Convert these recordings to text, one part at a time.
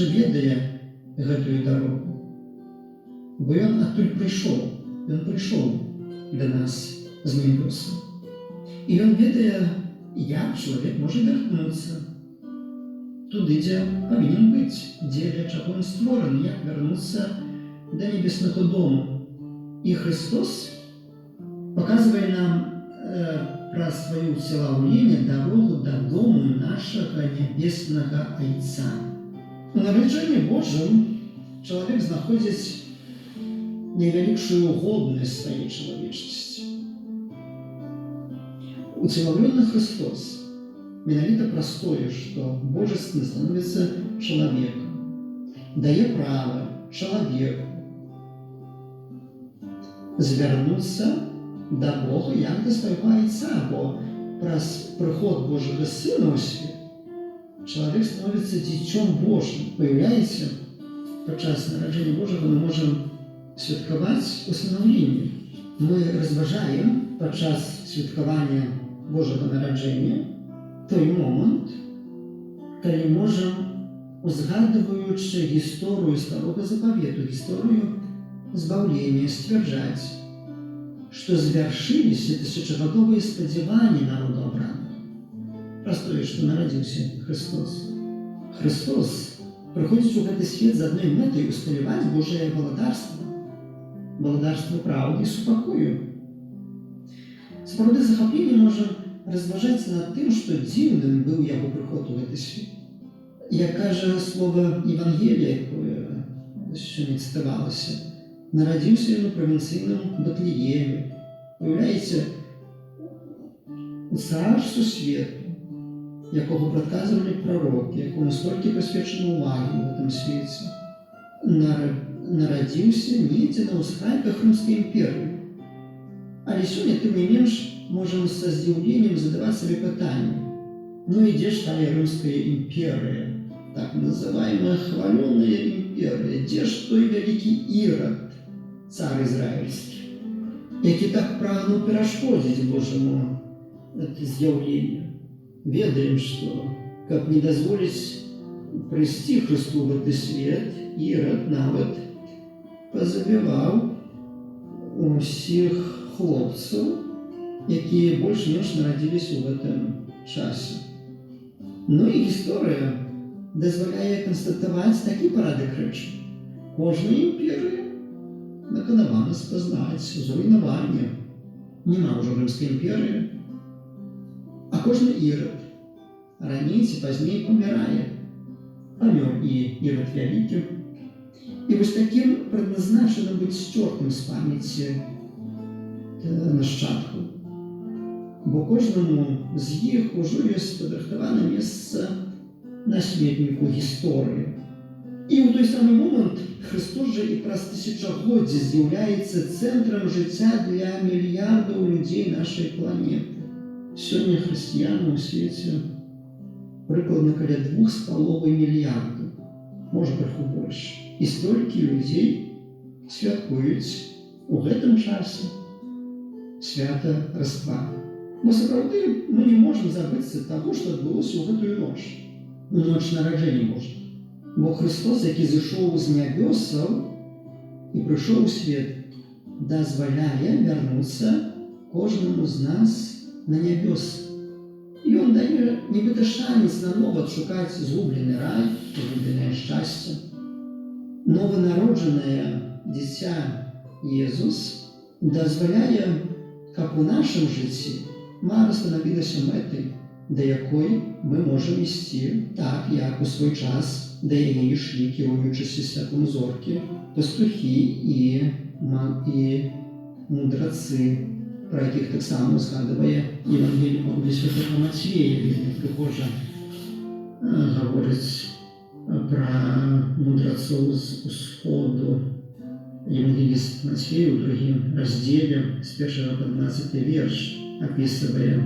жа ведае гэтую дарогу. Бо ён адтуль прыйшоў. Ён прыйшоў да нас з нябёсаў. І ён ведае, як чалавек можа вярнуцца туды, дзе павінен быць, для чаго ён створаны, як вярнуцца да небеснага дому. І Христос паказвае нам праз сваё ўцелаўленне дарогу дадому нашага нябеснага Айца. У нараджэнні Божым чалавек знаходзіць найвялікшую годнасць сваёй чалавечнасці. Уцелаўлены Христос менавіта праз тое, што Божы Сын становіцца чалавекам, дае права чалавеку звярнуцца да Бога як да свайго Айца, бо праз прыход Божага Сына ў свет чалавек становіцца дзіцём Божым. Уяўляеце, падчас нараджэння Божага мы можам святкаваць усынаўленне. Мы разважаем падчас святкавання Божага нараджэння той момант, калі можам, узгадваючы гісторыю старога запавету, гісторыю збаўлення, сцвярджаць, што звяршыліся тысячагадовыя спадзяванні народу Авраама. Праз тое, што нарадзіўся Христос. Христос прыходзіць у гэты свет з адной мэтай усталяваць Божае валадарства, валадарства праўды і супакою. Сапраўды захапленне можа разважаць над тым, што дзіўным быў яго прыход у гэты свет. Як кажа слова Евангелія, якое сёння цытавалася, нарадзіўся ён у правінцыйным Бэтлееме. Уяўляеце, цар сусвету, якога прадказвалі прарокі, якому столькі прысвечана ўвагі ў гэтым свеце, нарадзіўся недзе на ўскрайках Рымскай імперыі. Але сёння, тым не менш, можам са здзіўленнем задаваць сабе пытанне: ну і дзе ж тая Рымская імперыя, так называемая хвалёная імперыя, дзе ж той вялікі Ірад, цар ізраільскі, які так прагнуў перашкодзіць Божаму з'яўленню? Ведаем, што, каб не дазволіць прыйсці Хрысту ў гэты свет, Ірад нават пазабіваў усіх хлопцаў, якія больш-менш нарадзіліся ў гэтым часе. Ну і гісторыя дазваляе канстатаваць такі парадак рэчаў. Кожнай імперыі наканавана спазнаць зруйнаванне. Няма ўжо Рымскай імперыі, а кожны Ірад раней ці пазней памірае. Памёр і Ірад Вялікі. І вось такім прадназначана быць сцёртым з памяці нашчадкаў. Бо кожнаму з іх ужо ёсць падрыхтавана месца на сметніку гісторыі. І ў той самы момант Христос жа і праз тысячагоддзі з'яўляецца цэнтрам жыцця для мільярдаў людзей нашай планеты. Сёння хрысціян у свеце прыкладна каля 2,5 мільярдаў, можа крыху больш. І столькі людзей святкуюць у гэтым часе свята Раства. Бо сапраўды мы не можам забыцца таго, што адбылося ў гэтую ноч, у ноч нараджэння Божага. Бо Христос, які зышоў з нябёсаў і прыйшоў у свет, дазваляе вярнуцца кожнаму з нас на нябёсы. І ён дае нібыта шанец нанова адшукаць згублены рай, згубленае шчасце. Нованароджанае дзіця Езус дазваляе, каб у нашым жыцці мара станавілася мэтай, да якой мы можам ісці так, як у свой час да яе ішлі, кіруючыся святам зоркі, пастухі і мудрацы, пра якіх таксама згадвае Евангелие паводле святого Мацвея. Вельмі прыгожа гаворыць пра мудрацоў з усходу. Евангеліст Мацвей у 2 раздзеле з 1 па 12 верш описывая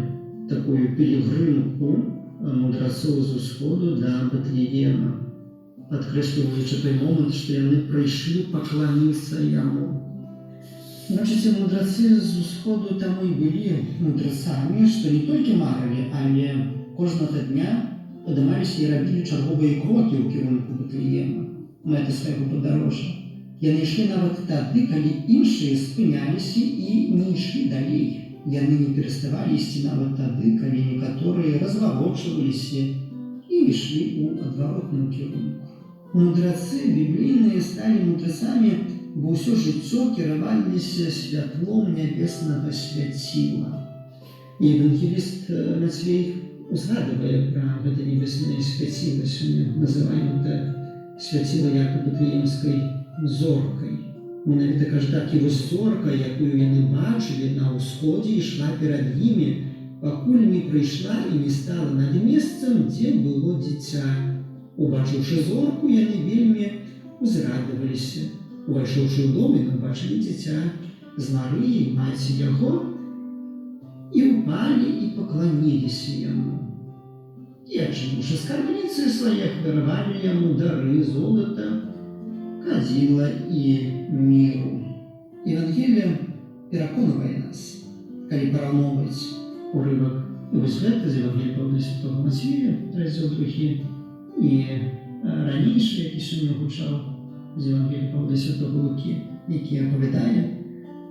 такую пилигримку мудрецов з усходу до Бетлеема, подкреслюючи той момент, що вони прийшли поклонитися йому. Бачите, мудреці з усходу тому і були мудрецами, що не тільки марили, але кожного дня подималися і робили чергові кроки у керунку Бетлеема. мэты свайго падарожжа. Яны ішлі нават тады, калі іншыя спыняліся і не ішлі далей. Яны не пераставалі ісці нават тады, калі некаторыя разварочваліся і ішлі ў адваротным кірунку. Мудрацы біблійныя сталі мудрацамі, бо ўсё жыццё кіраваліся святлом нябеснага свяціла. І евангеліст Мацвей узгадывае пра гэта небеснае свяціла, сёння называем гэта свяціла як Вифлеемскай зоркай. Менавіта кажа так, і вось зорка, якую яны бачылі на ўсходзе, ішла перад імі, пакуль не прыйшла і не стала над месцам, дзе было дзіця. Убачыўшы зорку, яны вельмі узрадаваліся. Увайшоўшы ў дом, яны бачылі дзіця з Марыяй, маці яго, і ўпалі і пакланіліся яму. І адчыніўшы скарбніцы свае, даравалі яму дары золата, кадзіла і міру. Евангелія пераконвае нас, калі параўноўваць урывак вось гэта з Евангелія Павла Святого Мацвея, раздзел 2, і ранейшы, які сёння гучаў з Евангелія Павла Святого Лукі, які апавядае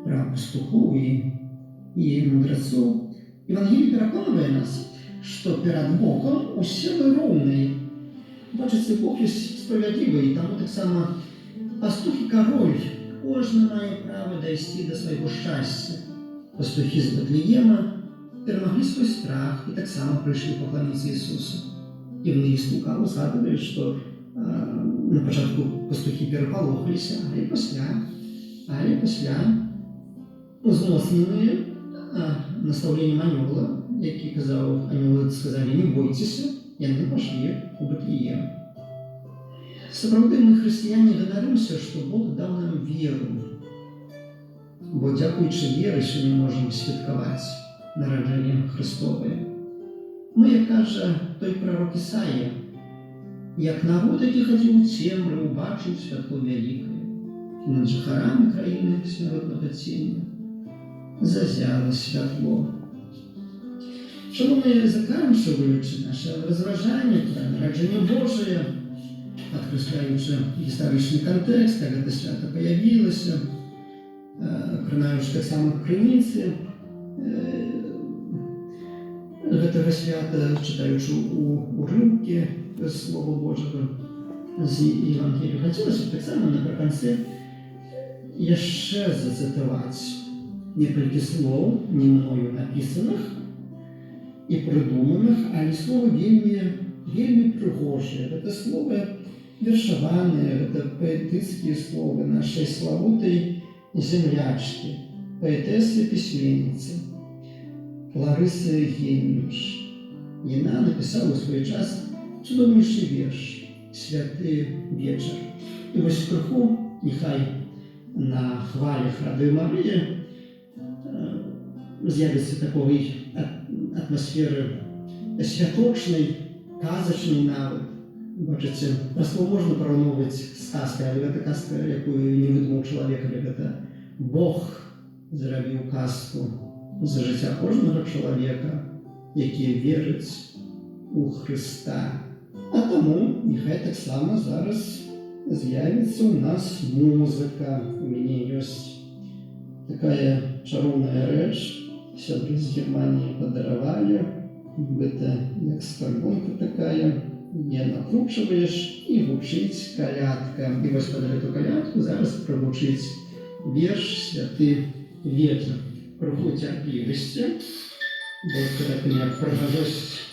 пра пастухоў і мудрацоў. Евангелие пераконвае нас, што перад Богом усе мы роўныя. Бачыце, Бог ёсць справядлівы, і таму таксама пастух і кароль, кожны мае права дайсці да свайго шчасця. Пастухі з Вифлеема перамаглі свой страх і таксама прыйшлі пакланіцца Ісусу. Евангеліст Лука узгадвае, што на пачатку пастухі перапалохаліся, але пасля узмоцненыя настаўленнем анёла, які казаў, анёлы сказалі: не бойцеся, яны пашлі у Вифлеем. Сапраўды мы, хрысціяне, ганарымся, што Бог даў нам веру, бо дзякуючы веры сёння можам святкаваць нараджэнне Христовае. Мы, як кажа той прарок Ісая, як народ, які хадзіў у цемры, убачыў святло вялікае, і над жыхарамі краіны смяротнага цення зазяла святло. Шановныя, заканчваючы наша разважанне пра нараджэнне Божае, адкрыслаючы гістарычны кантэкст, як гэта свята паявілася, кранаючы таксама крыніцы гэтага свята, чытаючы урыўкі Слова Божага з Евангелія, хацелася таксама напрыканцы яшчэ зацытаваць некалькі слоў, не мною напісаных і прыдуманых, але словы вельмі прыгожыя. Гэта словы вершаваныя, гэта паэтыцкія словы нашай славутай землячкі, паэтэсы, пісьменніцы Ларысы Генніш. Яна напісала ў свой час цудоўнейшы верш «Святы вечар». І вось крыху, няхай на хвалях Радыё Марыя з'явіцца такой атмасферы святочнай, казачнай нават. Бачыце, слово можна параўноўваць з казкай, але гэта казка, якую не выдумаў чалавек, але гэта Бог зрабіў казку за жыцця кожнага чалавека, які верыць у Хрыста. А таму няхай таксама зараз з'явіцца ў нас музыка. У мяне ёсць такая чароўная рэч, сябры з Германіі падаравалі, гэта як скарбонка такая, не накручваеш і гучыць калядка. І вось пад гэту калядку зараз прагучыць верш «Святы вечар». Крыху цярплівасці, бо перад тым, як прыгажосць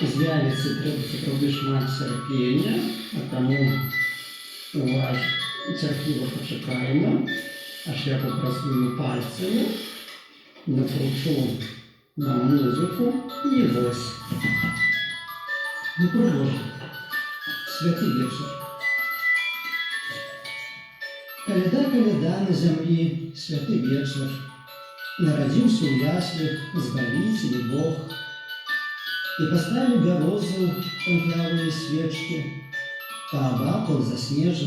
з'явіцца, трэба сапраўды шмат цярпення, а таму цярпліва пачакаем, аж я папрацую пальцамі, накручу на музыку і вось. Ну, прыгожа. Святы вечар. Каляда, каляда на зямлі, святы вечар. Нарадзіўся ў яслях Збавіцель Бог. І паставіў бярозу панклявыя свечкі, паабапал заснежаны